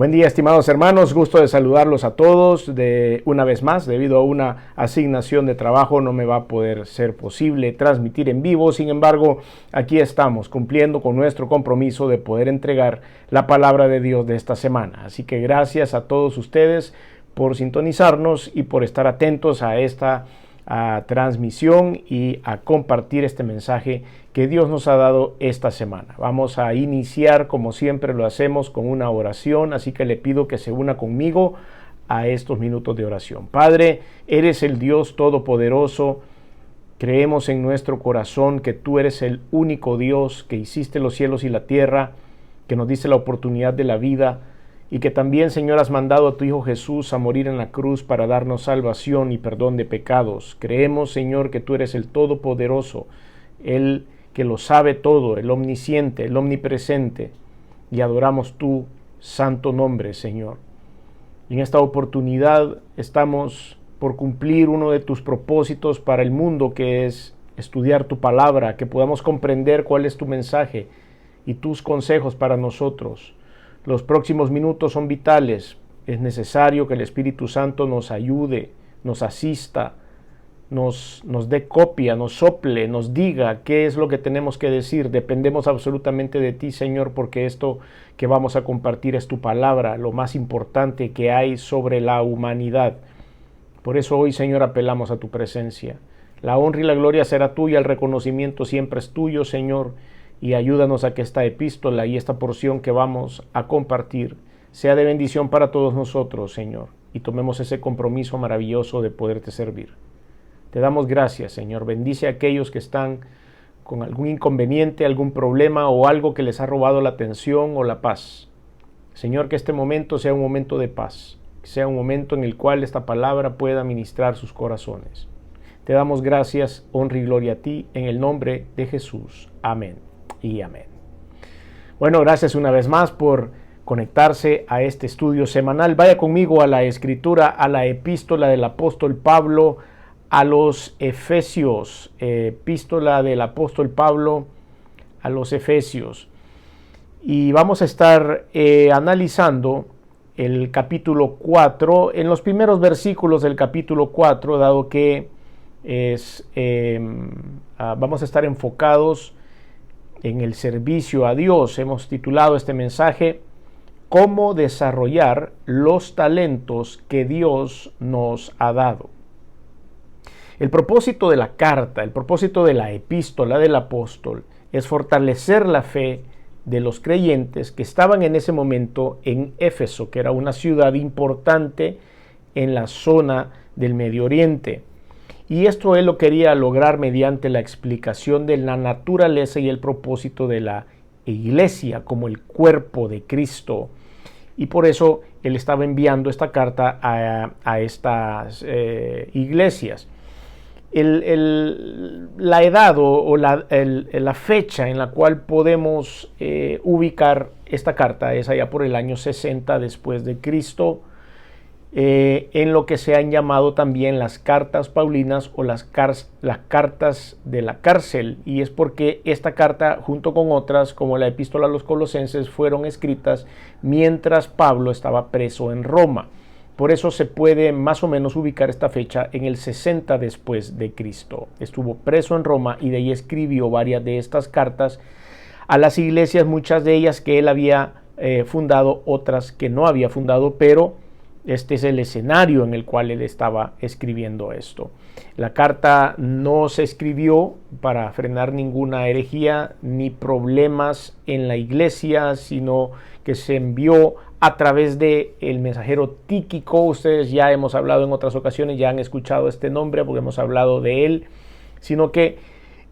Buen día, estimados hermanos, gusto de saludarlos a todos de una vez más. Debido a una asignación de trabajo no me va a poder ser posible transmitir en vivo. Sin embargo, aquí estamos cumpliendo con nuestro compromiso de poder entregar la palabra de Dios de esta semana. Así que gracias a todos ustedes por sintonizarnos y por estar atentos a esta transmisión y a compartir este mensaje que Dios nos ha dado esta semana. Vamos a iniciar, como siempre lo hacemos, con una oración, así que le pido que se una conmigo a estos minutos de oración. Padre, eres el Dios Todopoderoso. Creemos en nuestro corazón que tú eres el único Dios que hiciste los cielos y la tierra, que nos diste la oportunidad de la vida, y que también, Señor, has mandado a tu Hijo Jesús a morir en la cruz para darnos salvación y perdón de pecados. Creemos, Señor, que tú eres el Todopoderoso, el que lo sabe todo, el omnisciente, el omnipresente, y adoramos tu santo nombre, Señor. Y en esta oportunidad estamos por cumplir uno de tus propósitos para el mundo, que es estudiar tu palabra, que podamos comprender cuál es tu mensaje y tus consejos para nosotros. Los próximos minutos son vitales. Es necesario que el Espíritu Santo nos ayude, nos asista, nos dé copia, nos sople, nos diga qué es lo que tenemos que decir. Dependemos absolutamente de ti, Señor, porque esto que vamos a compartir es tu palabra, lo más importante que hay sobre la humanidad. Por eso hoy, Señor, apelamos a tu presencia. La honra y la gloria será tuya, el reconocimiento siempre es tuyo, Señor, y ayúdanos a que esta epístola y esta porción que vamos a compartir sea de bendición para todos nosotros, Señor, y tomemos ese compromiso maravilloso de poderte servir. Te damos gracias, Señor. Bendice a aquellos que están con algún inconveniente, algún problema o algo que les ha robado la atención o la paz. Señor, que este momento sea un momento de paz, que sea un momento en el cual esta palabra pueda ministrar sus corazones. Te damos gracias, honra y gloria a ti, en el nombre de Jesús. Amén y amén. Bueno, gracias una vez más por conectarse a este estudio semanal. Vaya conmigo a la escritura, a la epístola del apóstol Pablo a los Efesios, epístola del apóstol Pablo a los Efesios. Y vamos a estar analizando el capítulo 4, en los primeros versículos del capítulo 4, dado que vamos a estar enfocados en el servicio a Dios. Hemos titulado este mensaje "Cómo desarrollar los talentos que Dios nos ha dado". El propósito de la carta, el propósito de la epístola del apóstol es fortalecer la fe de los creyentes que estaban en ese momento en Éfeso, que era una ciudad importante en la zona del Medio Oriente. Y esto él lo quería lograr mediante la explicación de la naturaleza y el propósito de la iglesia como el cuerpo de Cristo. Y por eso él estaba enviando esta carta a estas iglesias. La edad o la fecha en la cual podemos ubicar esta carta es allá por el año 60 después de Cristo, en lo que se han llamado también las cartas paulinas o las cartas de la cárcel, y es porque esta carta, junto con otras como la epístola a los Colosenses, fueron escritas mientras Pablo estaba preso en Roma. Por eso se puede más o menos ubicar esta fecha en el 60 después de Cristo. Estuvo preso en Roma y de ahí escribió varias de estas cartas a las iglesias, muchas de ellas que él había fundado, otras que no había fundado, pero este es el escenario en el cual él estaba escribiendo esto. La carta no se escribió para frenar ninguna herejía ni problemas en la iglesia, sino que se envió a través de el mensajero Tíquico. Ustedes ya hemos hablado en otras ocasiones, ya han escuchado este nombre porque hemos hablado de él, sino que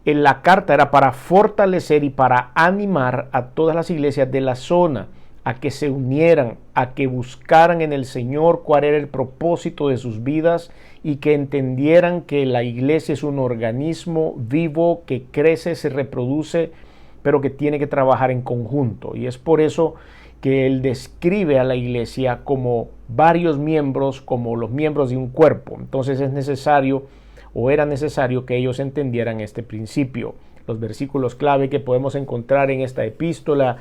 en la carta era para fortalecer y para animar a todas las iglesias de la zona a que se unieran, a que buscaran en el Señor cuál era el propósito de sus vidas y que entendieran que la iglesia es un organismo vivo que crece, se reproduce, pero que tiene que trabajar en conjunto. Y es por eso que él describe a la iglesia como varios miembros, como los miembros de un cuerpo. Entonces es necesario, o era necesario, que ellos entendieran este principio. Los versículos clave que podemos encontrar en esta epístola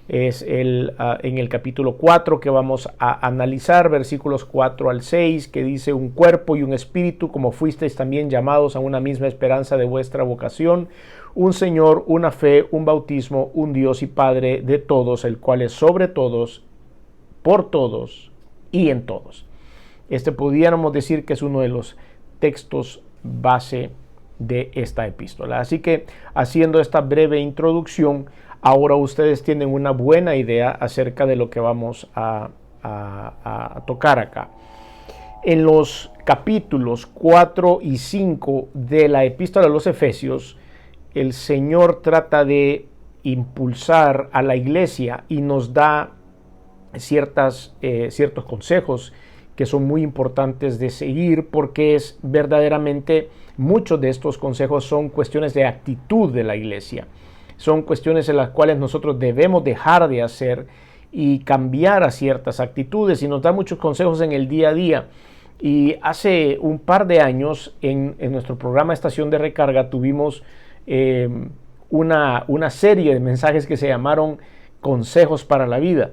Es en el capítulo 4 que vamos a analizar, versículos 4 al 6, que dice: un cuerpo y un espíritu, como fuisteis también llamados a una misma esperanza de vuestra vocación, un Señor, una fe, un bautismo, un Dios y Padre de todos, el cual es sobre todos, por todos y en todos. Pudiéramos decir que es uno de los textos base de esta epístola. Así que, haciendo esta breve introducción, ahora ustedes tienen una buena idea acerca de lo que vamos a tocar acá. En los capítulos 4 y 5 de la epístola a los Efesios, el Señor trata de impulsar a la iglesia y nos da ciertos consejos que son muy importantes de seguir, porque es verdaderamente, muchos de estos consejos son cuestiones de actitud de la iglesia. Son cuestiones en las cuales nosotros debemos dejar de hacer y cambiar a ciertas actitudes, y nos da muchos consejos en el día a día. Y hace un par de años en nuestro programa Estación de Recarga tuvimos una serie de mensajes que se llamaron Consejos para la Vida.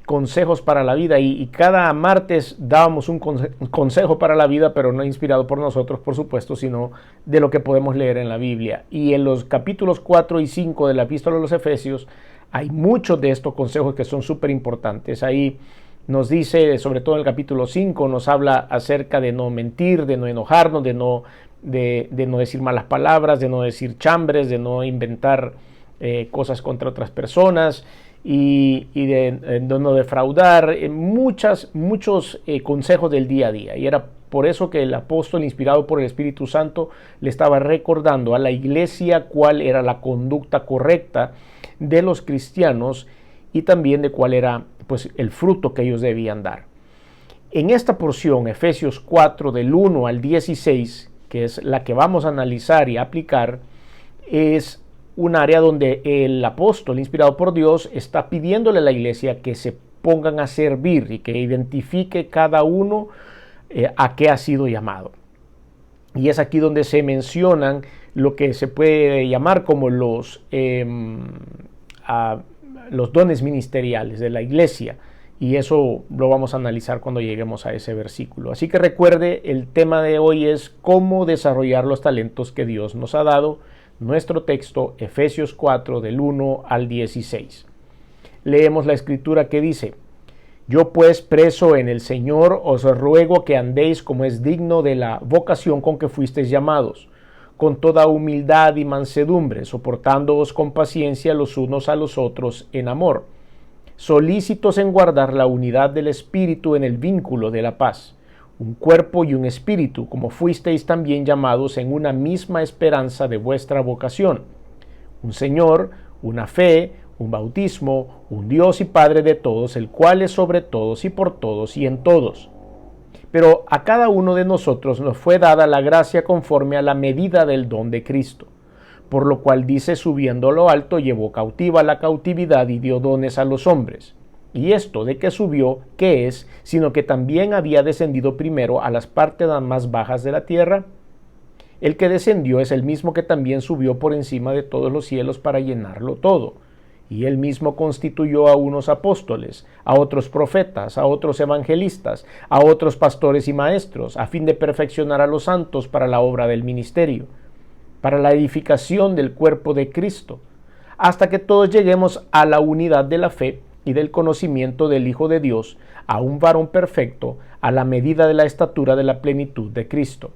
Consejos para la vida, y cada martes dábamos un consejo para la vida, pero no inspirado por nosotros, por supuesto, sino de lo que podemos leer en la Biblia. Y en los capítulos 4 y 5 de la epístola a los Efesios hay muchos de estos consejos que son súper importantes. Ahí nos dice, sobre todo en el capítulo 5, nos habla acerca de no mentir, de no enojarnos, de no decir malas palabras, de no decir chambres, de no inventar cosas contra otras personas, y de no defraudar, muchos consejos del día a día. Y era por eso que el apóstol, inspirado por el Espíritu Santo, le estaba recordando a la iglesia cuál era la conducta correcta de los cristianos, y también de cuál era, pues, el fruto que ellos debían dar. En esta porción, Efesios 4, del 1 al 16, que es la que vamos a analizar y aplicar, es un área donde el apóstol, inspirado por Dios, está pidiéndole a la iglesia que se pongan a servir y que identifique cada uno a qué ha sido llamado. Y es aquí donde se mencionan lo que se puede llamar como los dones ministeriales de la iglesia. Y eso lo vamos a analizar cuando lleguemos a ese versículo. Así que recuerde, el tema de hoy es cómo desarrollar los talentos que Dios nos ha dado. Nuestro texto, Efesios 4, del 1 al 16. Leemos la escritura que dice: yo pues, preso en el Señor, os ruego que andéis como es digno de la vocación con que fuisteis llamados, con toda humildad y mansedumbre, soportándoos con paciencia los unos a los otros en amor, solícitos en guardar la unidad del Espíritu en el vínculo de la paz. Un cuerpo y un espíritu, como fuisteis también llamados en una misma esperanza de vuestra vocación. Un Señor, una fe, un bautismo, un Dios y Padre de todos, el cual es sobre todos y por todos y en todos. Pero a cada uno de nosotros nos fue dada la gracia conforme a la medida del don de Cristo. Por lo cual dice: subiendo a lo alto, llevó cautiva la cautividad y dio dones a los hombres. Y esto de que subió, ¿qué es? Sino que también había descendido primero a las partes más bajas de la tierra. El que descendió es el mismo que también subió por encima de todos los cielos para llenarlo todo. Y él mismo constituyó a unos apóstoles, a otros profetas, a otros evangelistas, a otros pastores y maestros, a fin de perfeccionar a los santos para la obra del ministerio, para la edificación del cuerpo de Cristo, hasta que todos lleguemos a la unidad de la fe y del conocimiento del Hijo de Dios, a un varón perfecto, a la medida de la estatura de la plenitud de Cristo,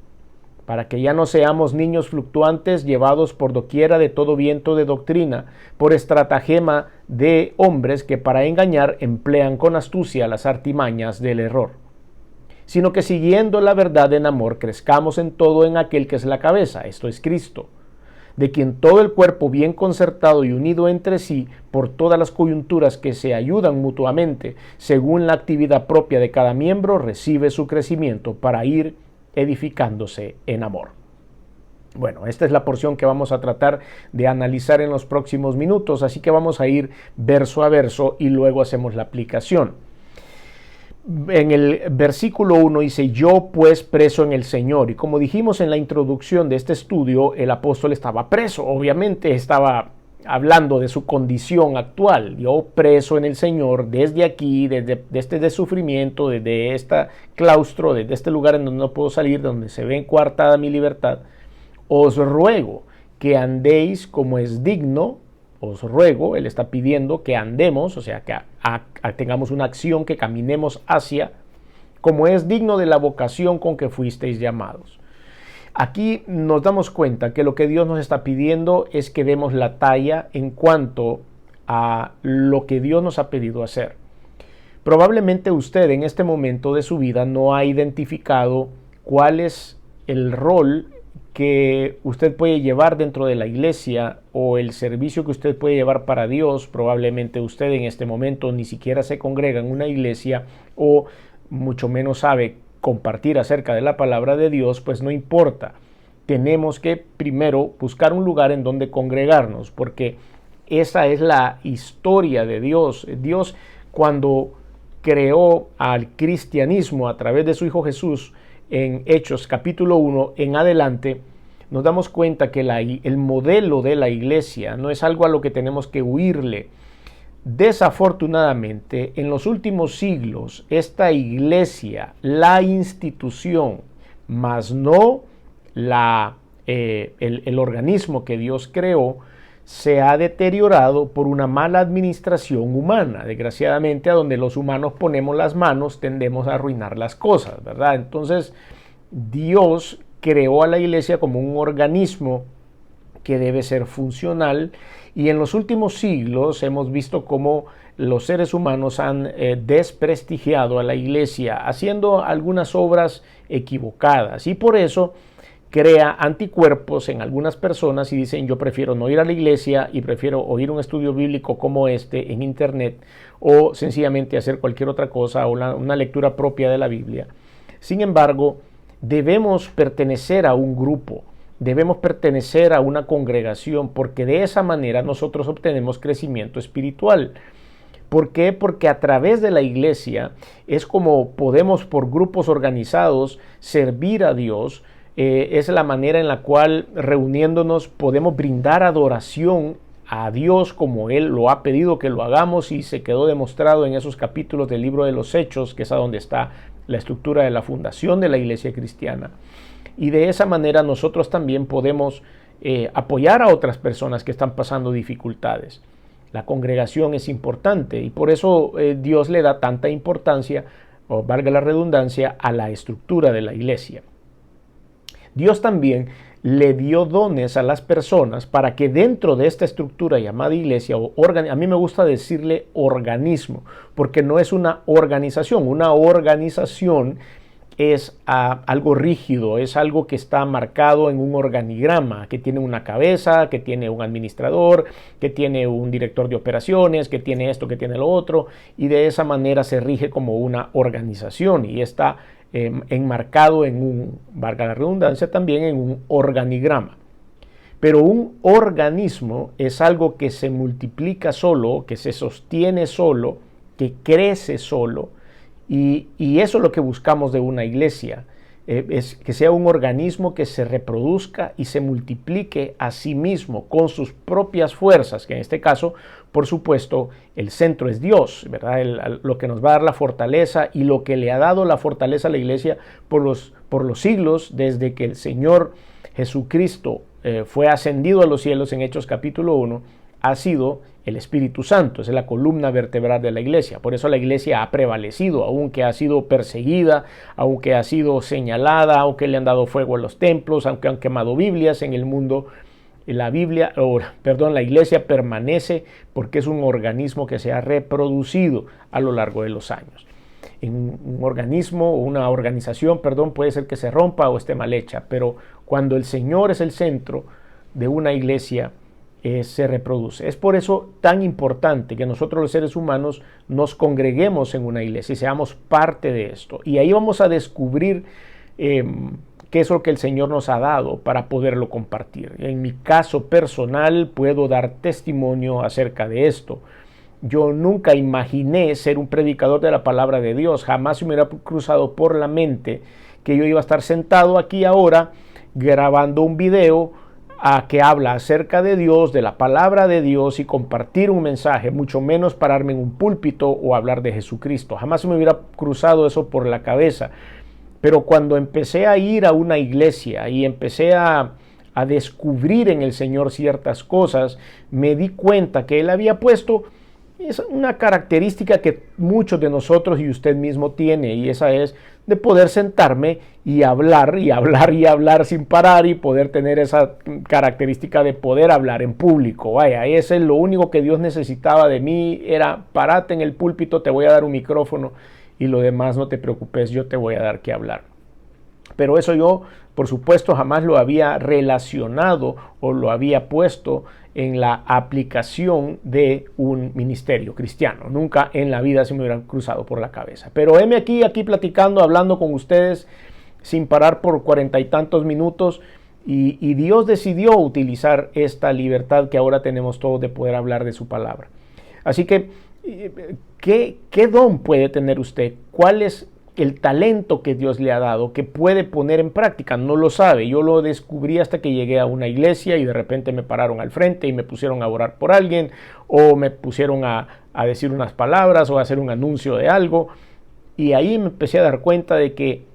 para que ya no seamos niños fluctuantes, llevados por doquiera de todo viento de doctrina, por estratagema de hombres que para engañar emplean con astucia las artimañas del error, sino que siguiendo la verdad en amor, crezcamos en todo en aquel que es la cabeza, esto es Cristo, de quien todo el cuerpo, bien concertado y unido entre sí por todas las coyunturas que se ayudan mutuamente, según la actividad propia de cada miembro, recibe su crecimiento para ir edificándose en amor. Bueno, esta es la porción que vamos a tratar de analizar en los próximos minutos, así que vamos a ir verso a verso y luego hacemos la aplicación. En el versículo 1 dice: yo pues preso en el Señor. Y como dijimos en la introducción de este estudio, el apóstol estaba preso, obviamente estaba hablando de su condición actual. Yo preso en el Señor desde aquí, desde este sufrimiento, desde este claustro, desde este lugar en donde no puedo salir, donde se ve coartada mi libertad, os ruego que andéis como es digno. Os ruego, él está pidiendo que andemos, o sea, que tengamos una acción, que caminemos hacia, como es digno de la vocación con que fuisteis llamados. Aquí nos damos cuenta que lo que Dios nos está pidiendo es que demos la talla en cuanto a lo que Dios nos ha pedido hacer. Probablemente usted en este momento de su vida no ha identificado cuál es el rol que usted puede llevar dentro de la iglesia o el servicio que usted puede llevar para Dios. Probablemente usted en este momento ni siquiera se congrega en una iglesia o mucho menos sabe compartir acerca de la palabra de Dios. Pues no importa, tenemos que primero buscar un lugar en donde congregarnos, porque esa es la historia de Dios. Dios, cuando creó al cristianismo a través de su Hijo Jesús, en Hechos capítulo 1 en adelante, nos damos cuenta que el modelo de la iglesia no es algo a lo que tenemos que huirle. Desafortunadamente, en los últimos siglos, esta iglesia, la institución, más no el organismo que Dios creó, se ha deteriorado por una mala administración humana. Desgraciadamente, a donde los humanos ponemos las manos, tendemos a arruinar las cosas, ¿verdad? Entonces, Dios creó a la iglesia como un organismo que debe ser funcional, y en los últimos siglos hemos visto cómo los seres humanos han desprestigiado a la iglesia, haciendo algunas obras equivocadas, y por eso crea anticuerpos en algunas personas y dicen: yo prefiero no ir a la iglesia y prefiero oír un estudio bíblico como este en internet, o sencillamente hacer cualquier otra cosa, o una lectura propia de la Biblia. Sin embargo, debemos pertenecer a un grupo, debemos pertenecer a una congregación, porque de esa manera nosotros obtenemos crecimiento espiritual. ¿Por qué? Porque a través de la iglesia es como podemos, por grupos organizados, servir a Dios. Es la manera en la cual, reuniéndonos, podemos brindar adoración a Dios como Él lo ha pedido que lo hagamos, y se quedó demostrado en esos capítulos del libro de los Hechos, que es a donde está la estructura de la fundación de la iglesia cristiana. Y de esa manera nosotros también podemos apoyar a otras personas que están pasando dificultades. La congregación es importante, y por eso Dios le da tanta importancia, o valga la redundancia, a la estructura de la iglesia. Dios también le dio dones a las personas para que dentro de esta estructura llamada iglesia, a mí me gusta decirle organismo, porque no es una organización. Una organización es algo rígido, es algo que está marcado en un organigrama, que tiene una cabeza, que tiene un administrador, que tiene un director de operaciones, que tiene esto, que tiene lo otro, y de esa manera se rige como una organización, y está enmarcado en un, valga la redundancia, también en un organigrama. Pero un organismo es algo que se multiplica solo, que se sostiene solo, que crece solo, y eso es lo que buscamos de una iglesia, es que sea un organismo que se reproduzca y se multiplique a sí mismo con sus propias fuerzas, que en este caso, por supuesto, el centro es Dios, ¿verdad? Lo que nos va a dar la fortaleza, y lo que le ha dado la fortaleza a la iglesia por los siglos, desde que el Señor Jesucristo fue ascendido a los cielos en Hechos capítulo 1, ha sido el Espíritu Santo. Es la columna vertebral de la iglesia. Por eso la iglesia ha prevalecido, aunque ha sido perseguida, aunque ha sido señalada, aunque le han dado fuego a los templos, aunque han quemado Biblias en el mundo. La iglesia permanece porque es un organismo que se ha reproducido a lo largo de los años. Un organismo o una organización, puede ser que se rompa o esté mal hecha, pero cuando el Señor es el centro de una iglesia, se reproduce. Es por eso tan importante que nosotros los seres humanos nos congreguemos en una iglesia y seamos parte de esto. Y ahí vamos a descubrir qué es lo que el Señor nos ha dado para poderlo compartir. En mi caso personal puedo dar testimonio acerca de esto. Yo nunca imaginé ser un predicador de la palabra de Dios. Jamás se me hubiera cruzado por la mente que yo iba a estar sentado aquí ahora grabando un video que habla acerca de Dios, de la palabra de Dios y compartir un mensaje, mucho menos pararme en un púlpito o hablar de Jesucristo. Jamás se me hubiera cruzado eso por la cabeza. Pero cuando empecé a ir a una iglesia y empecé a descubrir en el Señor ciertas cosas, me di cuenta que Él había puesto es una característica que muchos de nosotros y usted mismo tiene, y esa es de poder sentarme y hablar y hablar y hablar sin parar y poder tener esa característica de poder hablar en público. Vaya, ese es lo único que Dios necesitaba de mí, era parate en el púlpito, te voy a dar un micrófono y lo demás no te preocupes, yo te voy a dar que hablar. Pero eso yo, por supuesto, jamás lo había relacionado o lo había puesto en la aplicación de un ministerio cristiano. Nunca en la vida se me hubieran cruzado por la cabeza. Pero heme aquí platicando, hablando con ustedes sin parar por 40 y tantos minutos. Y Dios decidió utilizar esta libertad que ahora tenemos todos de poder hablar de su palabra. Así que, ¿qué don puede tener usted? ¿Cuál es el talento que Dios le ha dado, que puede poner en práctica? No lo sabe. Yo lo descubrí hasta que llegué a una iglesia y de repente me pararon al frente y me pusieron a orar por alguien o me pusieron a decir unas palabras o a hacer un anuncio de algo, y ahí me empecé a dar cuenta de que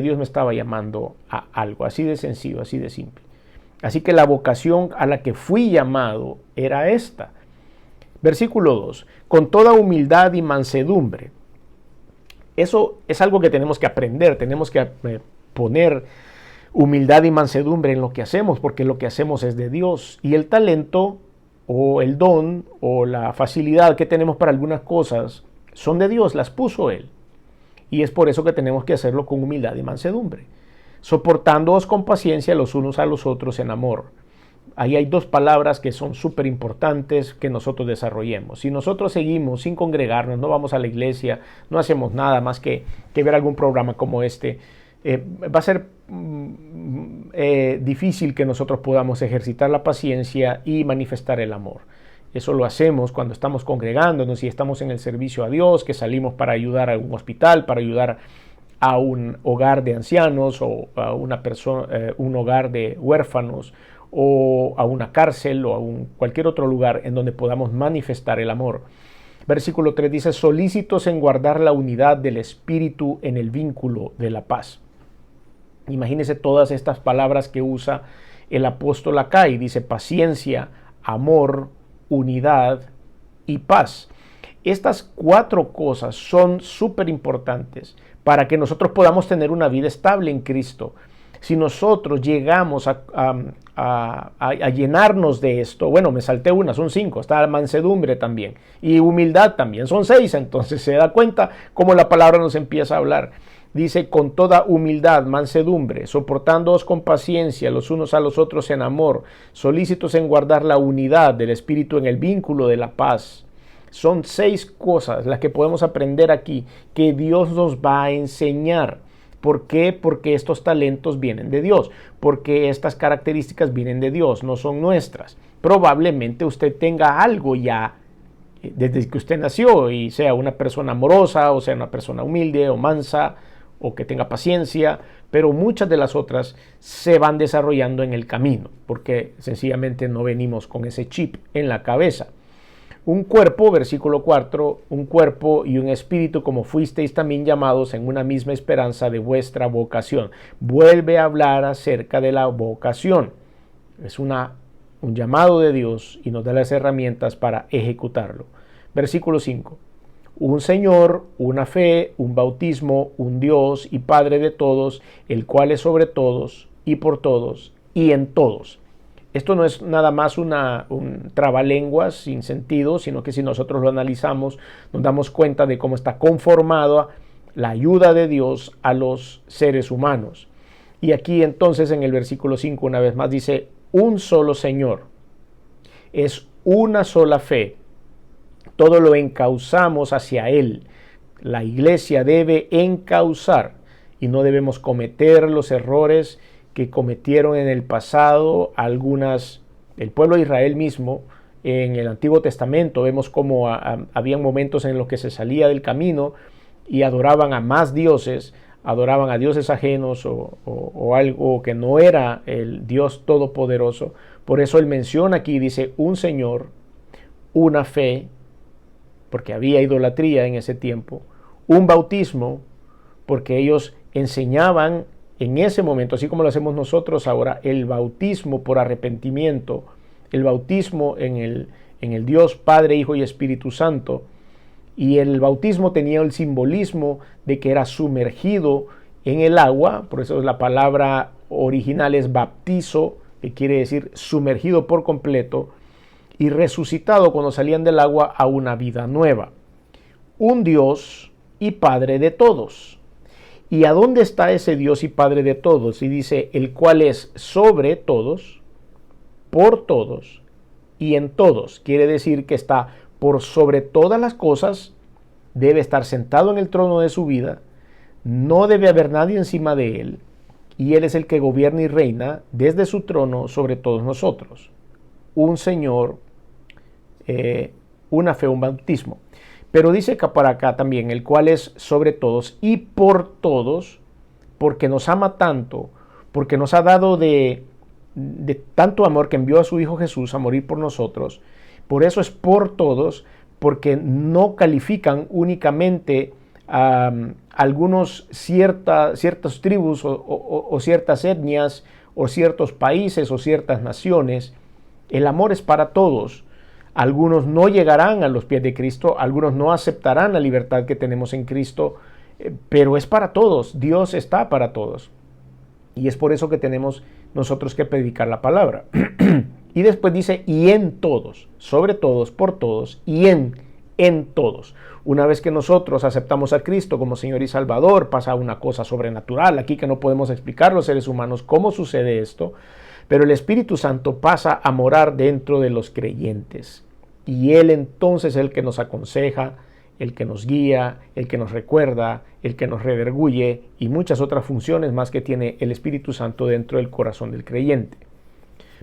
Dios me estaba llamando a algo, así de sencillo, así de simple. Así que la vocación a la que fui llamado era esta. Versículo 2, con toda humildad y mansedumbre. Eso es algo que tenemos que aprender, tenemos que poner humildad y mansedumbre en lo que hacemos, porque lo que hacemos es de Dios. Y el talento o el don o la facilidad que tenemos para algunas cosas son de Dios, las puso Él. Y es por eso que tenemos que hacerlo con humildad y mansedumbre, soportándoos con paciencia los unos a los otros en amor. Ahí hay dos palabras que son súper importantes que nosotros desarrollemos. Si nosotros seguimos sin congregarnos, no vamos a la iglesia, no hacemos nada más que ver algún programa como este, va a ser difícil que nosotros podamos ejercitar la paciencia y manifestar el amor. Eso lo hacemos cuando estamos congregándonos y estamos en el servicio a Dios, que salimos para ayudar a un hospital, para ayudar a un hogar de ancianos o a un hogar de huérfanos, o a una cárcel o a cualquier otro lugar en donde podamos manifestar el amor. Versículo 3 dice, solícitos en guardar la unidad del espíritu en el vínculo de la paz. Imagínense todas estas palabras que usa el apóstol acá y dice paciencia, amor, unidad y paz. Estas cuatro cosas son súper importantes para que nosotros podamos tener una vida estable en Cristo. Si nosotros llegamos a llenarnos de esto, bueno, me salté una, son 5, está la mansedumbre también, y humildad también, son 6, entonces se da cuenta cómo la palabra nos empieza a hablar. Dice, con toda humildad, mansedumbre, soportándoos con paciencia los unos a los otros en amor, solícitos en guardar la unidad del espíritu en el vínculo de la paz. Son 6 cosas las que podemos aprender aquí, que Dios nos va a enseñar. ¿Por qué? Porque estos talentos vienen de Dios, porque estas características vienen de Dios, no son nuestras. Probablemente usted tenga algo ya desde que usted nació y sea una persona amorosa o sea una persona humilde o mansa o que tenga paciencia, pero muchas de las otras se van desarrollando en el camino, porque sencillamente no venimos con ese chip en la cabeza. Un cuerpo, versículo 4, un cuerpo y un espíritu como fuisteis también llamados en una misma esperanza de vuestra vocación. Vuelve a hablar acerca de la vocación. Es un llamado de Dios y nos da las herramientas para ejecutarlo. Versículo 5. Un Señor, una fe, un bautismo, un Dios y Padre de todos, el cual es sobre todos y por todos y en todos. Esto no es nada más un trabalenguas sin sentido, sino que si nosotros lo analizamos, nos damos cuenta de cómo está conformada la ayuda de Dios a los seres humanos. Y aquí entonces en el versículo 5 una vez más dice, un solo Señor, es una sola fe, todo lo encauzamos hacia Él. La iglesia debe encauzar y no debemos cometer los errores que cometieron en el pasado el pueblo de Israel mismo. En el Antiguo Testamento vemos cómo había momentos en los que se salía del camino y adoraban a más dioses, adoraban a dioses ajenos o algo que no era el Dios Todopoderoso. Por eso él menciona aquí, dice, un Señor, una fe, porque había idolatría en ese tiempo, un bautismo, porque ellos enseñaban en ese momento, así como lo hacemos nosotros ahora, el bautismo por arrepentimiento, el bautismo en el Dios Padre, Hijo y Espíritu Santo. Y el bautismo tenía el simbolismo de que era sumergido en el agua, por eso la palabra original es baptizo, que quiere decir sumergido por completo, y resucitado cuando salían del agua a una vida nueva. Un Dios y Padre de todos. ¿Y a dónde está ese Dios y Padre de todos? Y dice, el cual es sobre todos, por todos y en todos. Quiere decir que está por sobre todas las cosas, debe estar sentado en el trono de su vida, no debe haber nadie encima de él, y él es el que gobierna y reina desde su trono sobre todos nosotros. Un Señor, una fe, un bautismo. Pero dice que para acá también, el cual es sobre todos y por todos, porque nos ama tanto, porque nos ha dado de tanto amor que envió a su Hijo Jesús a morir por nosotros. Por eso es por todos, porque no califican únicamente a ciertas tribus o ciertas etnias o ciertos países o ciertas naciones. El amor es para todos. Algunos no llegarán a los pies de Cristo, algunos no aceptarán la libertad que tenemos en Cristo, pero es para todos. Dios está para todos. Y es por eso que tenemos nosotros que predicar la palabra. Y después dice, y en todos, sobre todos, por todos, y en todos. Una vez que nosotros aceptamos a Cristo como Señor y Salvador, pasa una cosa sobrenatural aquí que no podemos explicar los seres humanos cómo sucede esto, pero el Espíritu Santo pasa a morar dentro de los creyentes. Y Él entonces es el que nos aconseja, el que nos guía, el que nos recuerda, el que nos redarguye y muchas otras funciones más que tiene el Espíritu Santo dentro del corazón del creyente.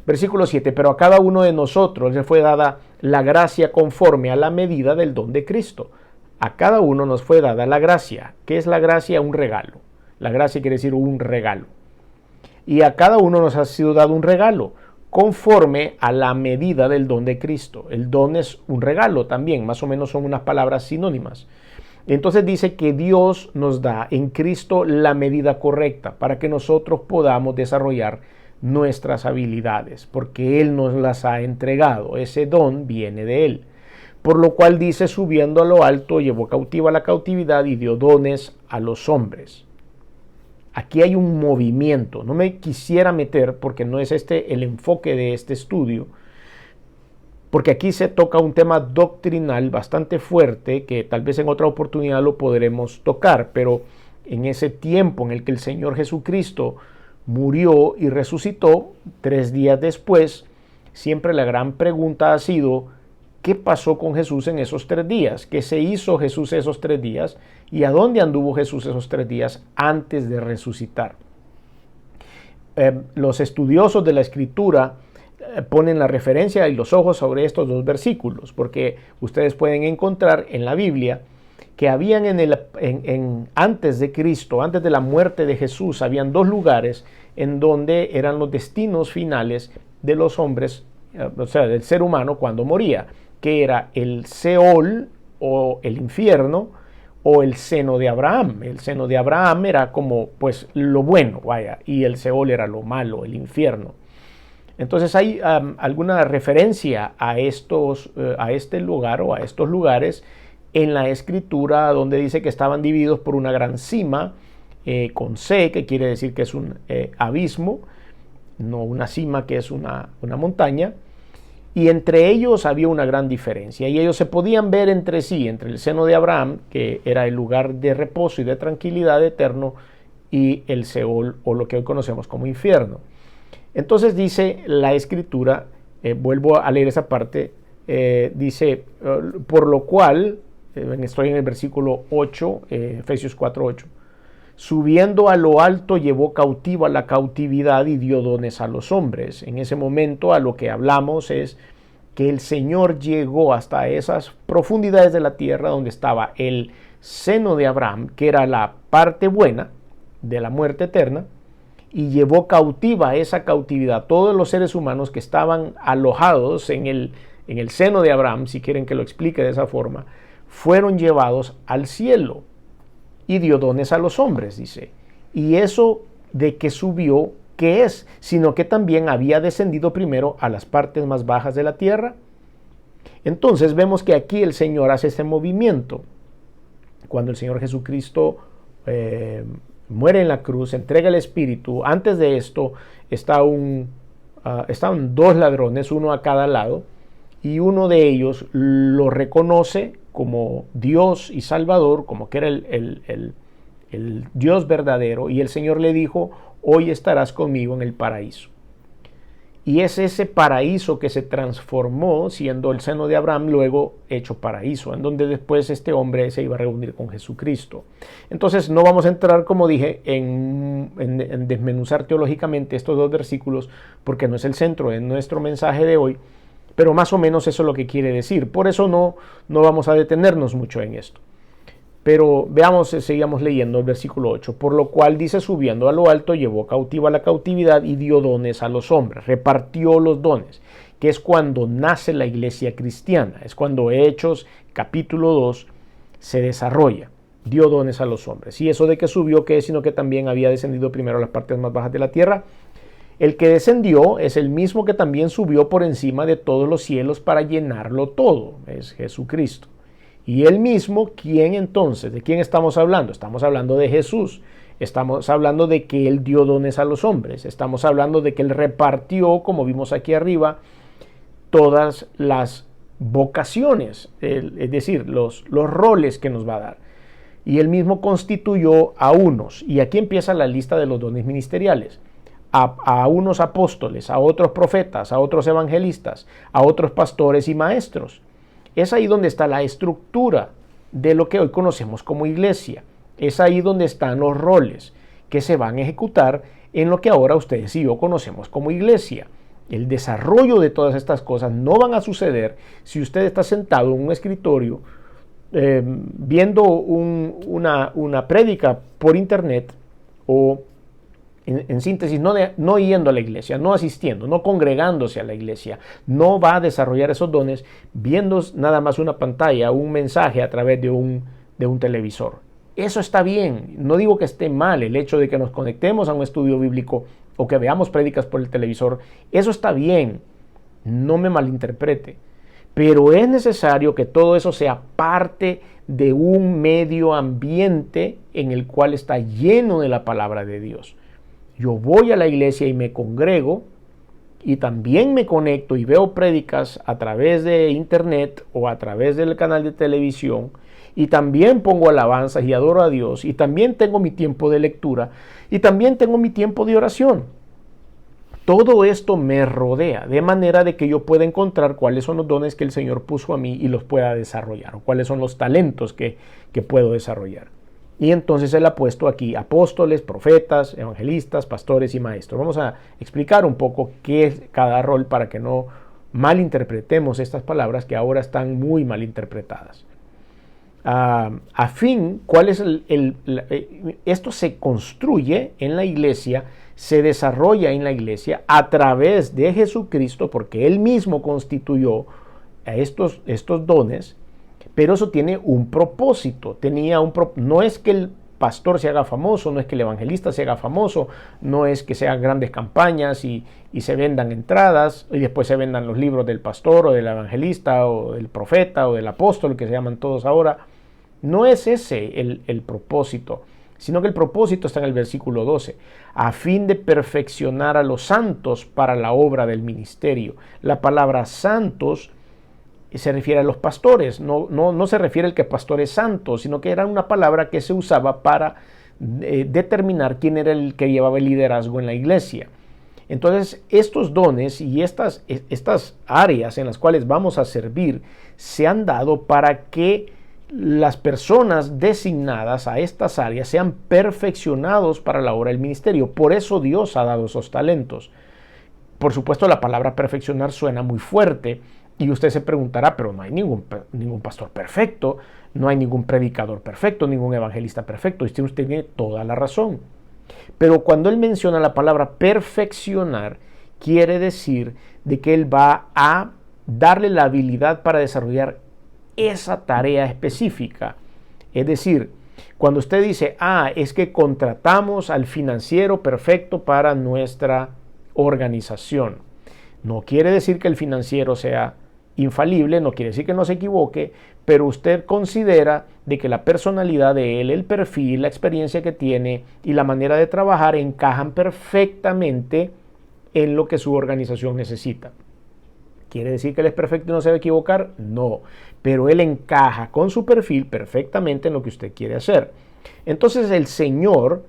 Versículo 7, pero a cada uno de nosotros le fue dada la gracia conforme a la medida del don de Cristo. A cada uno nos fue dada la gracia. ¿Qué es la gracia? Un regalo. La gracia quiere decir un regalo. Y a cada uno nos ha sido dado un regalo conforme a la medida del don de Cristo. El don es un regalo también, más o menos son unas palabras sinónimas. Entonces dice que Dios nos da en Cristo la medida correcta para que nosotros podamos desarrollar nuestras habilidades, porque Él nos las ha entregado. Ese don viene de Él. Por lo cual dice, subiendo a lo alto, llevó cautiva la cautividad y dio dones a los hombres. Aquí hay un movimiento. No me quisiera meter, porque no es este el enfoque de este estudio, porque aquí se toca un tema doctrinal bastante fuerte que tal vez en otra oportunidad lo podremos tocar, pero en ese tiempo en el que el Señor Jesucristo murió y resucitó 3 días después, siempre la gran pregunta ha sido, ¿qué pasó con Jesús en esos 3 días? ¿Qué se hizo Jesús esos 3 días? ¿Y a dónde anduvo Jesús esos 3 días antes de resucitar? Los estudiosos de la Escritura ponen la referencia y los ojos sobre estos 2 versículos, porque ustedes pueden encontrar en la Biblia que habían antes de Cristo, antes de la muerte de Jesús, habían 2 lugares en donde eran los destinos finales de los hombres, o sea, del ser humano cuando moría, que era el Seol o el infierno o el seno de Abraham. El seno de Abraham era como pues lo bueno, vaya, y el Seol era lo malo, el infierno. Entonces hay alguna referencia a este lugar o a estos lugares en la Escritura, donde dice que estaban divididos por una gran cima con C, que quiere decir que es un abismo, no una cima que es una montaña, y entre ellos había una gran diferencia, y ellos se podían ver entre sí, entre el seno de Abraham, que era el lugar de reposo y de tranquilidad eterno, y el Seol, o lo que hoy conocemos como infierno. Entonces dice la Escritura, vuelvo a leer esa parte, dice, por lo cual, estoy en el versículo 8, Efesios 4:8, subiendo a lo alto llevó cautiva la cautividad y dio dones a los hombres. En ese momento a lo que hablamos es que el Señor llegó hasta esas profundidades de la tierra donde estaba el seno de Abraham, que era la parte buena, de la muerte eterna y llevó cautiva esa cautividad todos los seres humanos que estaban alojados en el seno de Abraham, si quieren que lo explique de esa forma, fueron llevados al cielo y dio dones a los hombres, dice. Y eso de que subió, ¿qué es? Sino que también había descendido primero a las partes más bajas de la tierra. Entonces vemos que aquí el Señor hace este movimiento. Cuando el Señor Jesucristo muere en la cruz, entrega el Espíritu, antes de esto estaban dos ladrones, uno a cada lado, y uno de ellos lo reconoce como Dios y Salvador, como que era el Dios verdadero, y el Señor le dijo: hoy estarás conmigo en el paraíso. Y es ese paraíso que se transformó, siendo el seno de Abraham luego hecho paraíso, en donde después este hombre se iba a reunir con Jesucristo. Entonces no vamos a entrar, como dije, en desmenuzar teológicamente estos dos versículos, porque no es el centro de nuestro mensaje de hoy, pero más o menos eso es lo que quiere decir. Por eso no vamos a detenernos mucho en esto. Pero veamos, seguimos leyendo el versículo 8. Por lo cual dice: subiendo a lo alto, llevó cautiva la cautividad y dio dones a los hombres. Repartió los dones, que es cuando nace la iglesia cristiana. Es cuando Hechos capítulo 2 se desarrolla. Dio dones a los hombres. Y eso de que subió, ¿qué es? Sino que también había descendido primero a las partes más bajas de la tierra. El que descendió es el mismo que también subió por encima de todos los cielos para llenarlo todo. Es Jesucristo. Y él mismo, ¿quién entonces? ¿De quién estamos hablando? Estamos hablando de Jesús. Estamos hablando de que él dio dones a los hombres. Estamos hablando de que él repartió, como vimos aquí arriba, todas las vocaciones, es decir, los roles que nos va a dar. Y él mismo constituyó a unos. Y aquí empieza la lista de los dones ministeriales. A unos apóstoles, a otros profetas, a otros evangelistas, a otros pastores y maestros. Es ahí donde está la estructura de lo que hoy conocemos como iglesia. Es ahí donde están los roles que se van a ejecutar en lo que ahora ustedes y yo conocemos como iglesia. El desarrollo de todas estas cosas no van a suceder si usted está sentado en un escritorio viendo una prédica por internet o en síntesis, no yendo a la iglesia, no asistiendo, no congregándose a la iglesia. No va a desarrollar esos dones viendo nada más una pantalla, un mensaje a través de un televisor. Eso está bien. No digo que esté mal el hecho de que nos conectemos a un estudio bíblico o que veamos prédicas por el televisor. Eso está bien. No me malinterprete. Pero es necesario que todo eso sea parte de un medio ambiente en el cual está lleno de la palabra de Dios. Yo voy a la iglesia y me congrego y también me conecto y veo prédicas a través de internet o a través del canal de televisión y también pongo alabanzas y adoro a Dios y también tengo mi tiempo de lectura y también tengo mi tiempo de oración. Todo esto me rodea de manera de que yo pueda encontrar cuáles son los dones que el Señor puso a mí y los pueda desarrollar o cuáles son los talentos que puedo desarrollar. Y entonces él ha puesto aquí apóstoles, profetas, evangelistas, pastores y maestros. Vamos a explicar un poco qué es cada rol para que no malinterpretemos estas palabras que ahora están muy malinterpretadas. ¿Cuál es esto se construye en la iglesia, se desarrolla en la iglesia a través de Jesucristo, porque él mismo constituyó a estos dones. Pero eso tiene un propósito, no es que el pastor se haga famoso, no es que el evangelista se haga famoso, no es que se hagan grandes campañas y se vendan entradas y después se vendan los libros del pastor o del evangelista o del profeta o del apóstol, que se llaman todos ahora. No es ese el propósito, sino que el propósito está en el versículo 12, a fin de perfeccionar a los santos para la obra del ministerio. La palabra santos se refiere a los pastores, no se refiere al que pastor es santo, sino que era una palabra que se usaba para determinar quién era el que llevaba el liderazgo en la iglesia. Entonces, estos dones y estas áreas en las cuales vamos a servir se han dado para que las personas designadas a estas áreas sean perfeccionados para la obra del ministerio. Por eso Dios ha dado esos talentos. Por supuesto, la palabra perfeccionar suena muy fuerte, y usted se preguntará, pero no hay ningún pastor perfecto, no hay ningún predicador perfecto, ningún evangelista perfecto. Y usted tiene toda la razón. Pero cuando él menciona la palabra perfeccionar, quiere decir de que él va a darle la habilidad para desarrollar esa tarea específica. Es decir, cuando usted dice, es que contratamos al financiero perfecto para nuestra organización. No quiere decir que el financiero sea infalible, no quiere decir que no se equivoque, pero usted considera de que la personalidad de él, el perfil, la experiencia que tiene y la manera de trabajar encajan perfectamente en lo que su organización necesita. ¿Quiere decir que él es perfecto y no se va a equivocar? No, pero él encaja con su perfil perfectamente en lo que usted quiere hacer. Entonces el Señor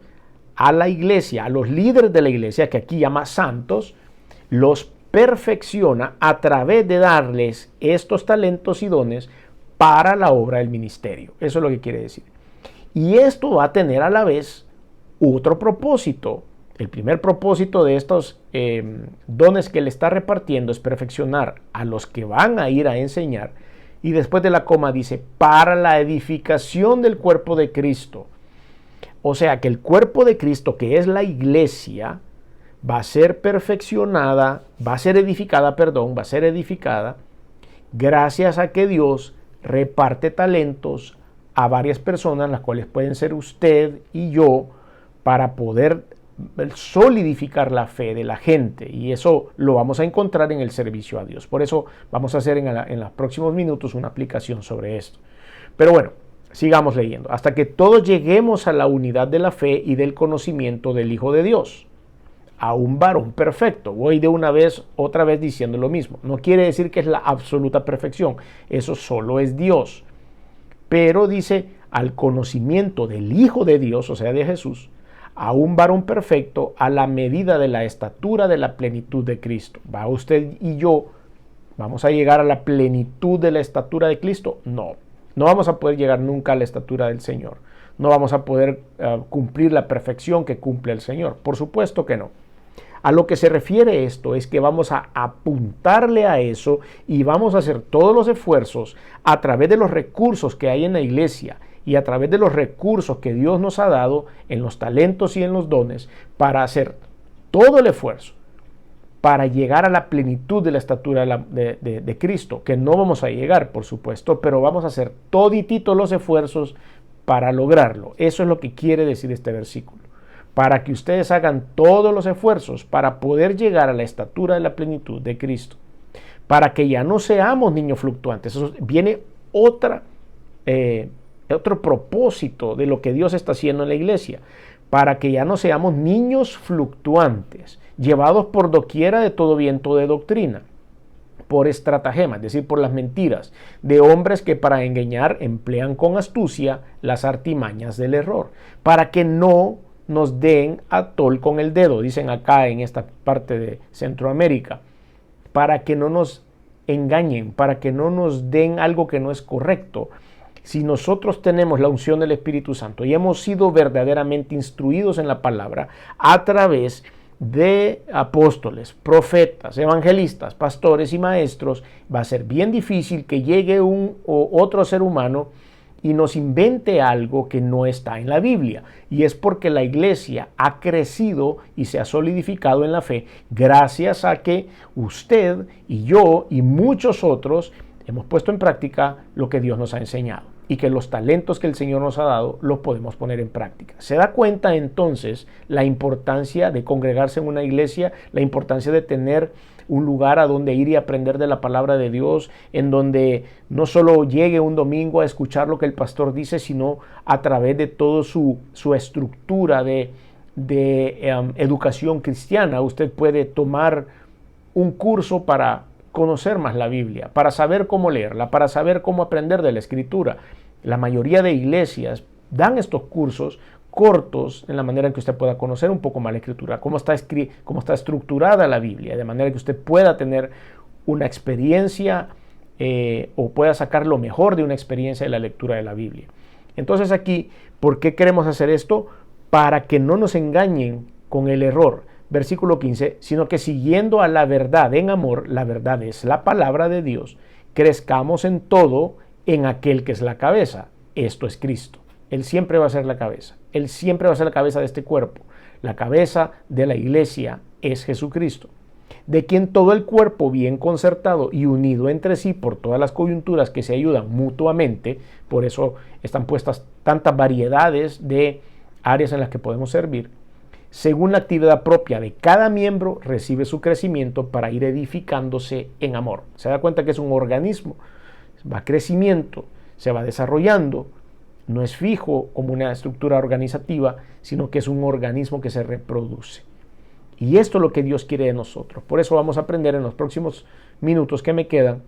a la iglesia, a los líderes de la iglesia, que aquí llama santos, los perfecciona a través de darles estos talentos y dones para la obra del ministerio. Eso es lo que quiere decir. Y esto va a tener a la vez otro propósito. El primer propósito de estos dones que le está repartiendo es perfeccionar a los que van a ir a enseñar. Y después de la coma dice, para la edificación del cuerpo de Cristo. O sea que el cuerpo de Cristo, que es la iglesia, va a ser perfeccionada, va a ser edificada gracias a que Dios reparte talentos a varias personas, las cuales pueden ser usted y yo, para poder solidificar la fe de la gente. Y eso lo vamos a encontrar en el servicio a Dios. Por eso vamos a hacer en los próximos minutos una aplicación sobre esto. Pero bueno, sigamos leyendo. Hasta que todos lleguemos a la unidad de la fe y del conocimiento del Hijo de Dios, a un varón perfecto. Voy de una vez, otra vez diciendo lo mismo. No quiere decir que es la absoluta perfección. Eso solo es Dios. Pero dice, al conocimiento del Hijo de Dios, o sea, de Jesús, a un varón perfecto a la medida de la estatura de la plenitud de Cristo. ¿Va usted y yo, vamos a llegar a la plenitud de la estatura de Cristo? No, no vamos a poder llegar nunca a la estatura del Señor. No vamos a poder cumplir la perfección que cumple el Señor. Por supuesto que no. A lo que se refiere esto es que vamos a apuntarle a eso y vamos a hacer todos los esfuerzos a través de los recursos que hay en la iglesia y a través de los recursos que Dios nos ha dado en los talentos y en los dones para hacer todo el esfuerzo para llegar a la plenitud de la estatura de Cristo, que no vamos a llegar, por supuesto, pero vamos a hacer todititos los esfuerzos para lograrlo. Eso es lo que quiere decir este versículo. Para que ustedes hagan todos los esfuerzos para poder llegar a la estatura de la plenitud de Cristo. Para que ya no seamos niños fluctuantes. Eso viene otro propósito de lo que Dios está haciendo en la iglesia. Para que ya no seamos niños fluctuantes, llevados por doquiera de todo viento de doctrina, por estratagemas, es decir, por las mentiras de hombres que para engañar emplean con astucia las artimañas del error, para que no nos den atol con el dedo, dicen acá en esta parte de Centroamérica, para que no nos engañen, para que no nos den algo que no es correcto. Si nosotros tenemos la unción del Espíritu Santo y hemos sido verdaderamente instruidos en la palabra a través de apóstoles, profetas, evangelistas, pastores y maestros, va a ser bien difícil que llegue un o otro ser humano y nos invente algo que no está en la Biblia. Y es porque la iglesia ha crecido y se ha solidificado en la fe gracias a que usted y yo y muchos otros hemos puesto en práctica lo que Dios nos ha enseñado y que los talentos que el Señor nos ha dado los podemos poner en práctica. Se da cuenta entonces la importancia de congregarse en una iglesia, la importancia de tener un lugar a donde ir y aprender de la palabra de Dios, en donde no solo llegue un domingo a escuchar lo que el pastor dice, sino a través de toda su estructura de educación cristiana. Usted puede tomar un curso para conocer más la Biblia, para saber cómo leerla, para saber cómo aprender de la Escritura. La mayoría de iglesias dan estos cursos cortos en la manera en que usted pueda conocer un poco más la Escritura, cómo está estructurada la Biblia, de manera que usted pueda tener una experiencia o pueda sacar lo mejor de una experiencia de la lectura de la Biblia. Entonces aquí, ¿por qué queremos hacer esto? Para que no nos engañen con el error. Versículo 15, sino que siguiendo a la verdad en amor, la verdad es la palabra de Dios, crezcamos en todo en aquel que es la cabeza, esto es Cristo. Él siempre va a ser la cabeza. Él siempre va a ser la cabeza de este cuerpo. La cabeza de la iglesia es Jesucristo, de quien todo el cuerpo bien concertado y unido entre sí por todas las coyunturas que se ayudan mutuamente, por eso están puestas tantas variedades de áreas en las que podemos servir, según la actividad propia de cada miembro, recibe su crecimiento para ir edificándose en amor. Se da cuenta que es un organismo, va crecimiento, se va desarrollando, no es fijo como una estructura organizativa, sino que es un organismo que se reproduce. Y esto es lo que Dios quiere de nosotros. Por eso vamos a aprender en los próximos minutos que me quedan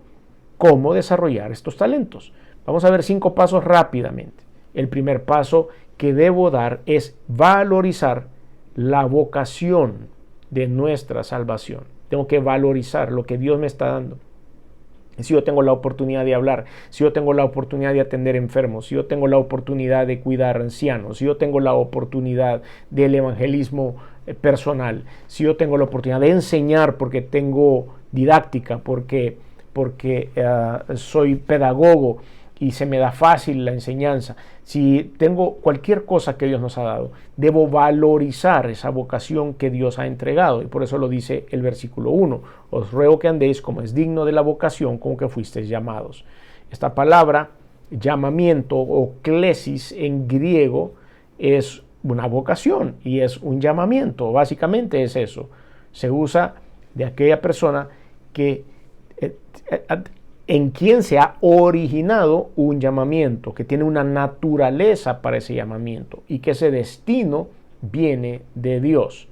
cómo desarrollar estos talentos. Vamos a ver 5 pasos rápidamente. El primer paso que debo dar es valorizar la vocación de nuestra salvación. Tengo que valorizar lo que Dios me está dando. Si yo tengo la oportunidad de hablar, si yo tengo la oportunidad de atender enfermos, si yo tengo la oportunidad de cuidar ancianos, si yo tengo la oportunidad del evangelismo personal, si yo tengo la oportunidad de enseñar porque tengo didáctica, porque soy pedagogo y se me da fácil la enseñanza, si tengo cualquier cosa que Dios nos ha dado, debo valorizar esa vocación que Dios ha entregado. Y por eso lo dice el versículo 1. Os ruego que andéis como es digno de la vocación con que fuisteis llamados. Esta palabra, llamamiento o klesis en griego, es una vocación y es un llamamiento. Básicamente es eso. Se usa de aquella persona que en quien se ha originado un llamamiento, que tiene una naturaleza para ese llamamiento y que ese destino viene de Dios.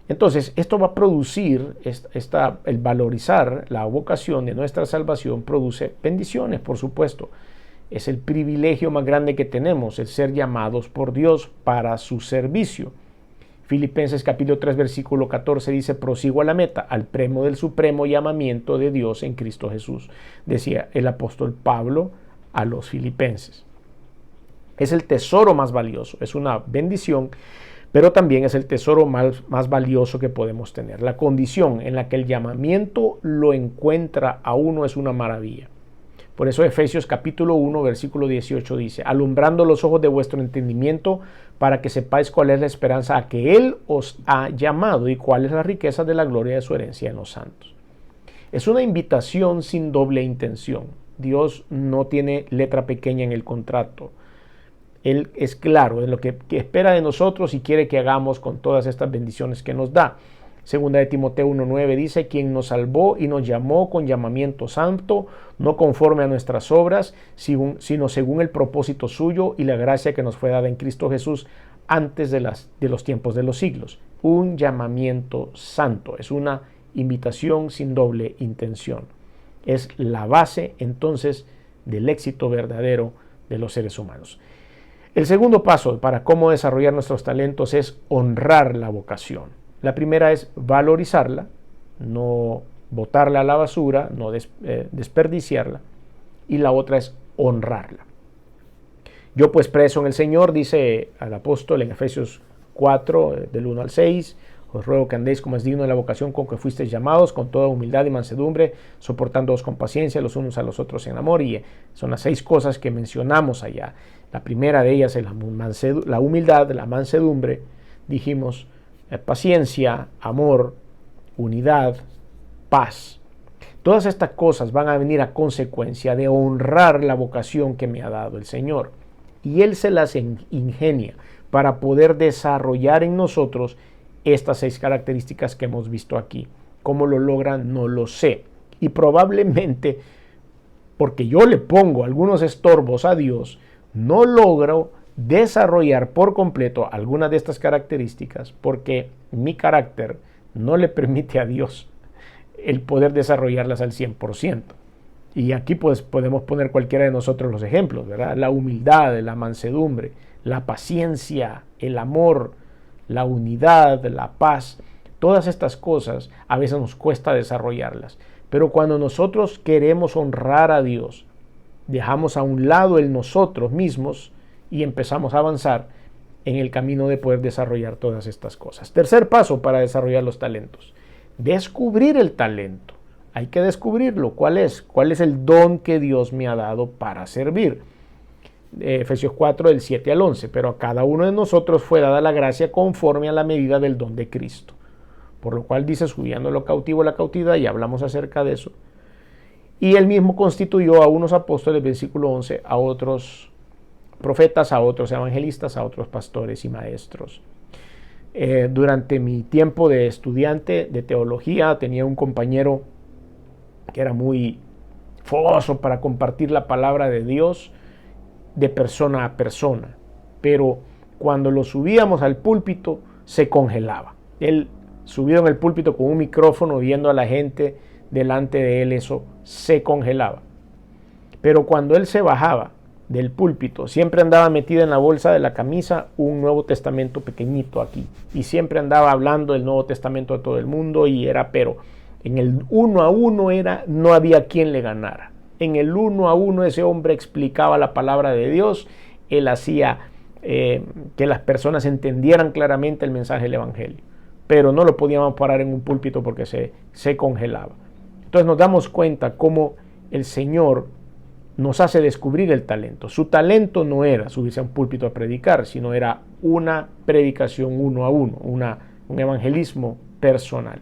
Entonces, esto va a producir, el valorizar la vocación de nuestra salvación produce bendiciones, por supuesto. Es el privilegio más grande que tenemos, el ser llamados por Dios para su servicio. Filipenses capítulo 3 versículo 14 dice: prosigo a la meta, al premio del supremo llamamiento de Dios en Cristo Jesús, decía el apóstol Pablo a los filipenses. Es el tesoro más valioso, es una bendición, pero también es el tesoro más valioso que podemos tener. La condición en la que el llamamiento lo encuentra a uno es una maravilla. Por eso Efesios capítulo 1 versículo 18 dice: alumbrando los ojos de vuestro entendimiento para que sepáis cuál es la esperanza a que Él os ha llamado y cuál es la riqueza de la gloria de su herencia en los santos. Es una invitación sin doble intención. Dios no tiene letra pequeña en el contrato. Él es claro en lo que espera de nosotros y quiere que hagamos con todas estas bendiciones que nos da. Segunda de Timoteo 1:9 dice: quien nos salvó y nos llamó con llamamiento santo, no conforme a nuestras obras, sino según el propósito suyo y la gracia que nos fue dada en Cristo Jesús antes de los tiempos de los siglos. Un llamamiento santo, es una invitación sin doble intención. Es la base entonces del éxito verdadero de los seres humanos. El segundo paso para cómo desarrollar nuestros talentos es honrar la vocación. La primera es valorizarla, no botarla a la basura, no desperdiciarla. Y la otra es honrarla. Yo pues preso en el Señor, dice al apóstol en Efesios 4, del 1 al 6, os ruego que andéis como es digno de la vocación con que fuisteis llamados, con toda humildad y mansedumbre, soportándoos con paciencia los unos a los otros en amor. Y son las 6 cosas que mencionamos allá. La primera de ellas es la humildad, la mansedumbre, dijimos, paciencia, amor, unidad, paz. Todas estas cosas van a venir a consecuencia de honrar la vocación que me ha dado el Señor. Y Él se las ingenia para poder desarrollar en nosotros estas 6 características que hemos visto aquí. ¿Cómo lo logran? No lo sé. Y probablemente, porque yo le pongo algunos estorbos a Dios, no logro desarrollar por completo algunas de estas características porque mi carácter no le permite a Dios el poder desarrollarlas al 100%. Y aquí pues podemos poner cualquiera de nosotros los ejemplos, ¿verdad? La humildad, la mansedumbre, la paciencia, el amor, la unidad, la paz. Todas estas cosas a veces nos cuesta desarrollarlas. Pero cuando nosotros queremos honrar a Dios, dejamos a un lado el nosotros mismos y empezamos a avanzar en el camino de poder desarrollar todas estas cosas. Tercer paso para desarrollar los talentos: descubrir el talento. Hay que descubrirlo. ¿Cuál es? ¿Cuál es el don que Dios me ha dado para servir? Efesios 4 del 7 al 11, pero a cada uno de nosotros fue dada la gracia conforme a la medida del don de Cristo. Por lo cual dice, subiendo lo cautivo a la cautividad, y hablamos acerca de eso. Y él mismo constituyó a unos apóstoles, versículo 11, a otros profetas, a otros evangelistas, a otros pastores y maestros. Durante mi tiempo de estudiante de teología tenía un compañero que era muy fogoso para compartir la palabra de Dios de persona a persona, pero cuando lo subíamos al púlpito se congelaba. Él subido en el púlpito con un micrófono viendo a la gente delante de él, eso se congelaba. Pero cuando él se bajaba del púlpito, siempre andaba metido en la bolsa de la camisa un Nuevo Testamento pequeñito aquí, y siempre andaba hablando del Nuevo Testamento a todo el mundo, y era, pero en el 1 a 1 no había quien le ganara. En el 1 a 1 ese hombre explicaba la palabra de Dios, él hacía que las personas entendieran claramente el mensaje del Evangelio, pero no lo podíamos parar en un púlpito porque se congelaba. Entonces nos damos cuenta cómo el Señor nos hace descubrir el talento. Su talento no era subirse a un púlpito a predicar, sino era una predicación 1 a 1, un evangelismo personal.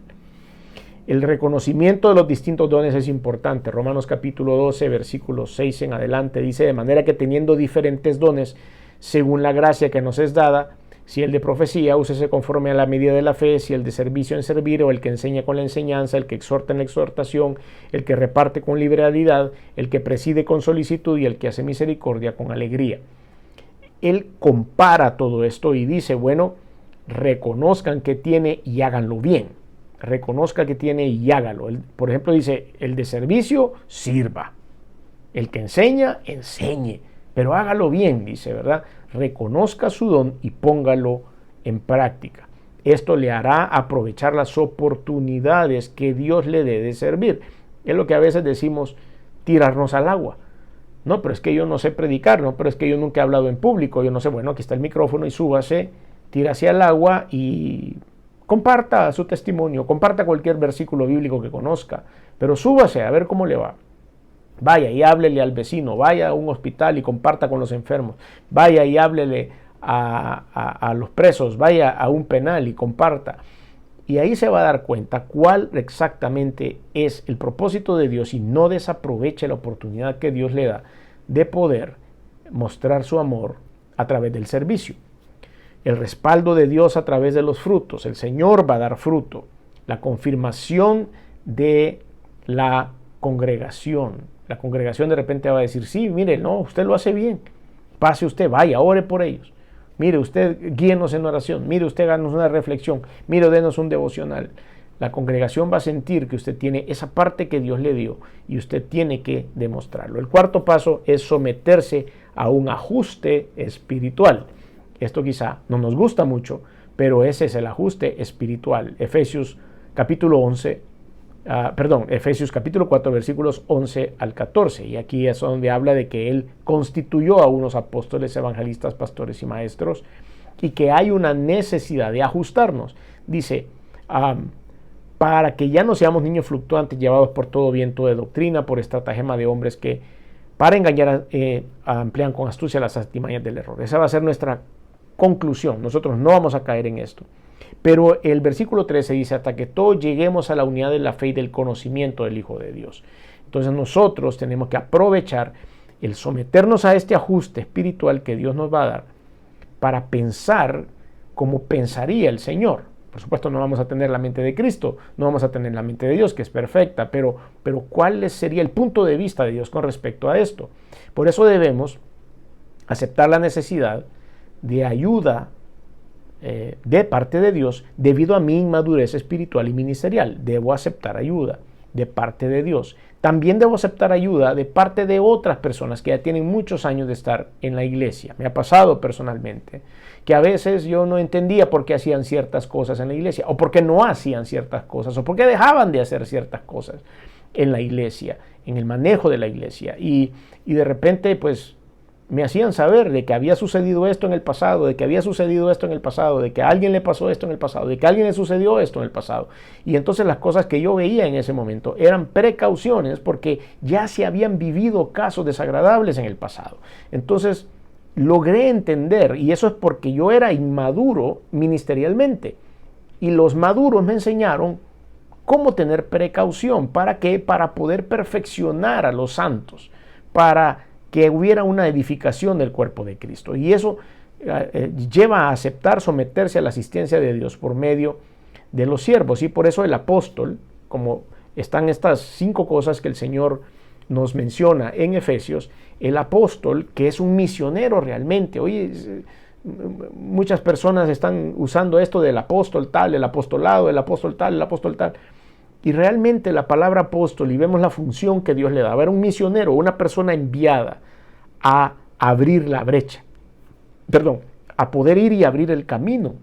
El reconocimiento de los distintos dones es importante. Romanos capítulo 12, versículos 6 en adelante dice, de manera que teniendo diferentes dones, según la gracia que nos es dada, si el de profecía, úsese conforme a la medida de la fe, si el de servicio en servir, o el que enseña con la enseñanza, el que exhorta en la exhortación, el que reparte con liberalidad, el que preside con solicitud y el que hace misericordia con alegría. Él compara todo esto y dice, bueno, reconozcan que tiene y háganlo bien. Reconozca que tiene y hágalo. Por ejemplo, dice, el de servicio, sirva. El que enseña, enseñe. Pero hágalo bien, dice, ¿verdad? Reconozca su don y póngalo en práctica. Esto le hará aprovechar las oportunidades que Dios le dé de servir. Es lo que a veces decimos, tirarnos al agua. No, pero es que yo no sé predicar, no, pero es que yo nunca he hablado en público, yo no sé, bueno, aquí está el micrófono y súbase, tírase al agua y comparta su testimonio, comparta cualquier versículo bíblico que conozca, pero súbase a ver cómo le va. Vaya y háblele al vecino, vaya a un hospital y comparta con los enfermos, vaya y háblele a los presos, vaya a un penal y comparta. Y ahí se va a dar cuenta cuál exactamente es el propósito de Dios y no desaproveche la oportunidad que Dios le da de poder mostrar su amor a través del servicio. El respaldo de Dios a través de los frutos. El Señor va a dar fruto. La confirmación de la congregación. La congregación de repente va a decir, sí, mire, no, usted lo hace bien. Pase usted, vaya, ore por ellos. Mire, usted guíenos en oración. Mire, usted háganos una reflexión. Mire, denos un devocional. La congregación va a sentir que usted tiene esa parte que Dios le dio y usted tiene que demostrarlo. El cuarto paso es someterse a un ajuste espiritual. Esto quizá no nos gusta mucho, pero ese es el ajuste espiritual. Efesios capítulo 4, versículos 11 al 14. Y aquí es donde habla de que Él constituyó a unos apóstoles, evangelistas, pastores y maestros, y que hay una necesidad de ajustarnos. Dice, para que ya no seamos niños fluctuantes, llevados por todo viento de doctrina, por estratagema de hombres que para engañar emplean con astucia las artimañas del error. Esa va a ser nuestra conclusión. Nosotros no vamos a caer en esto. Pero el versículo 13 dice, hasta que todos lleguemos a la unidad de la fe y del conocimiento del Hijo de Dios. Entonces nosotros tenemos que aprovechar el someternos a este ajuste espiritual que Dios nos va a dar para pensar como pensaría el Señor. Por supuesto no vamos a tener la mente de Cristo, no vamos a tener la mente de Dios, que es perfecta, pero ¿cuál sería el punto de vista de Dios con respecto a esto? Por eso debemos aceptar la necesidad de ayuda de parte de Dios debido a mi inmadurez espiritual y ministerial. Debo aceptar ayuda de parte de Dios. También debo aceptar ayuda de parte de otras personas que ya tienen muchos años de estar en la iglesia. Me ha pasado personalmente que a veces yo no entendía por qué hacían ciertas cosas en la iglesia, o por qué no hacían ciertas cosas, o por qué dejaban de hacer ciertas cosas en la iglesia, en el manejo de la iglesia. Y de repente pues me hacían saber de que había sucedido esto en el pasado, de que había sucedido esto en el pasado, de que a alguien le pasó esto en el pasado, de que a alguien le sucedió esto en el pasado. Y entonces las cosas que yo veía en ese momento eran precauciones porque ya se habían vivido casos desagradables en el pasado. Entonces logré entender, y eso es porque yo era inmaduro ministerialmente, y los maduros me enseñaron cómo tener precaución. ¿Para qué? Para poder perfeccionar a los santos, para que hubiera una edificación del cuerpo de Cristo. Y eso lleva a aceptar someterse a la asistencia de Dios por medio de los siervos. Y por eso el apóstol, como están estas 5 cosas que el Señor nos menciona en Efesios, el apóstol, que es un misionero realmente. Oye, muchas personas están usando esto del apóstol tal, el apostolado, el apóstol tal, el apóstol tal. Y realmente la palabra apóstol, y vemos la función que Dios le da, era un misionero, una persona enviada a abrir la brecha. A poder ir y abrir el camino.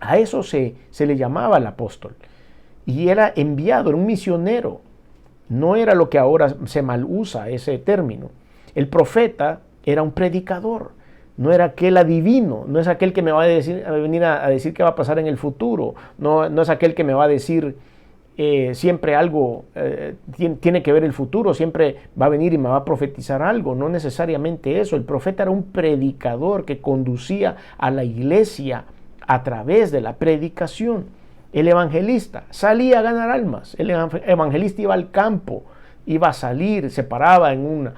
A eso se le llamaba el apóstol. Y era enviado, era un misionero. No era lo que ahora se mal usa ese término. El profeta era un predicador. No era aquel adivino, no es aquel que me va a venir a decir qué va a pasar en el futuro. No es aquel que me va a decir siempre algo, tiene que ver el futuro, siempre va a venir y me va a profetizar algo. No necesariamente eso. El profeta era un predicador que conducía a la iglesia a través de la predicación. El evangelista salía a ganar almas. El evangelista iba al campo, iba a salir, se paraba en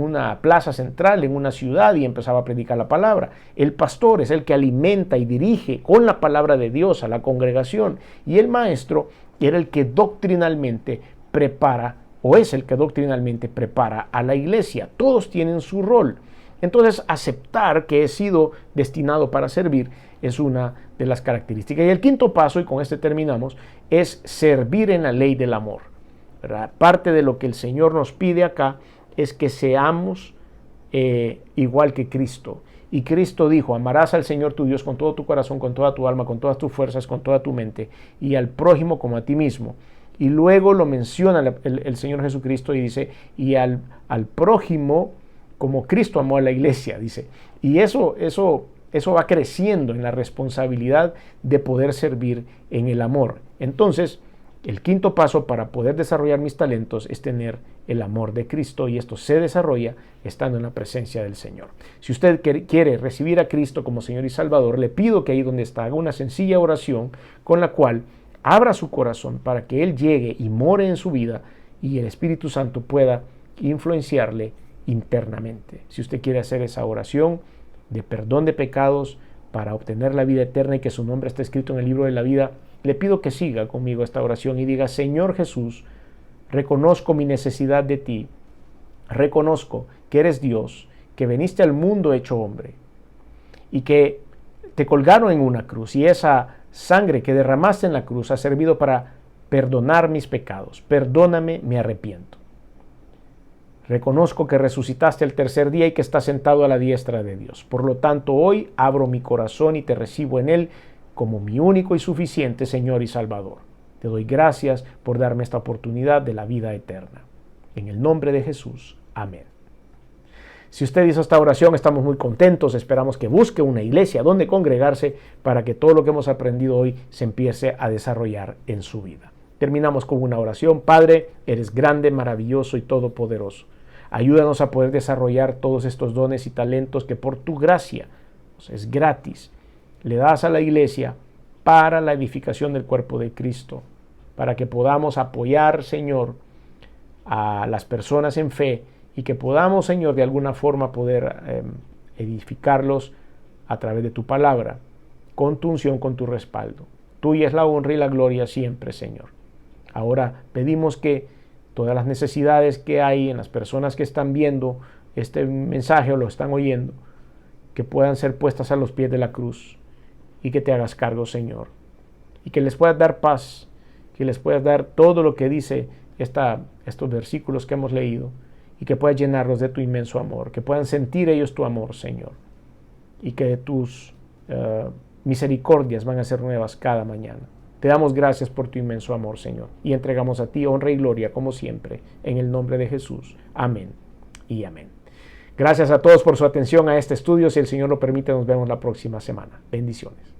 una plaza central, en una ciudad, y empezaba a predicar la palabra. El pastor es el que alimenta y dirige con la palabra de Dios a la congregación. Y el maestro era el que doctrinalmente prepara, o es el que doctrinalmente prepara a la iglesia. Todos tienen su rol. Entonces, aceptar que he sido destinado para servir es una de las características. Y el quinto paso, y con este terminamos, es servir en la ley del amor. ¿Verdad? Parte de lo que el Señor nos pide acá es que seamos igual que Cristo. Y Cristo dijo: amarás al Señor tu Dios con todo tu corazón, con toda tu alma, con todas tus fuerzas, con toda tu mente, y al prójimo como a ti mismo. Y luego lo menciona el Señor Jesucristo y dice: y al prójimo como Cristo amó a la iglesia, dice. Y eso va creciendo en la responsabilidad de poder servir en el amor. Entonces, el quinto paso para poder desarrollar mis talentos es tener el amor de Cristo, y esto se desarrolla estando en la presencia del Señor. Si usted quiere recibir a Cristo como Señor y Salvador, le pido que ahí donde está haga una sencilla oración con la cual abra su corazón para que Él llegue y more en su vida y el Espíritu Santo pueda influenciarle internamente. Si usted quiere hacer esa oración de perdón de pecados para obtener la vida eterna y que su nombre esté escrito en el libro de la vida, le pido que siga conmigo esta oración y diga: Señor Jesús, reconozco mi necesidad de ti, reconozco que eres Dios, que viniste al mundo hecho hombre y que te colgaron en una cruz, y esa sangre que derramaste en la cruz ha servido para perdonar mis pecados. Perdóname, me arrepiento. Reconozco que resucitaste el tercer día y que estás sentado a la diestra de Dios. Por lo tanto, hoy abro mi corazón y te recibo en él como mi único y suficiente Señor y Salvador. Te doy gracias por darme esta oportunidad de la vida eterna. En el nombre de Jesús. Amén. Si usted hizo esta oración, estamos muy contentos. Esperamos que busque una iglesia donde congregarse para que todo lo que hemos aprendido hoy se empiece a desarrollar en su vida. Terminamos con una oración. Padre, eres grande, maravilloso y todopoderoso. Ayúdanos a poder desarrollar todos estos dones y talentos que por tu gracia, es gratis, le das a la iglesia para la edificación del cuerpo de Cristo, para que podamos apoyar, Señor, a las personas en fe y que podamos, Señor, de alguna forma poder edificarlos a través de tu palabra, con tu unción, con tu respaldo. Tuya es la honra y la gloria siempre, Señor. Ahora pedimos que todas las necesidades que hay en las personas que están viendo este mensaje o lo están oyendo, que puedan ser puestas a los pies de la cruz y que te hagas cargo, Señor. Y que les puedas dar paz, que les puedas dar todo lo que dice estos versículos que hemos leído y que puedas llenarlos de tu inmenso amor, que puedan sentir ellos tu amor, Señor. Y que tus misericordias van a ser nuevas cada mañana. Te damos gracias por tu inmenso amor, Señor, y entregamos a ti honra y gloria como siempre, en el nombre de Jesús. Amén y amén. Gracias a todos por su atención a este estudio. Si el Señor lo permite, nos vemos la próxima semana. Bendiciones.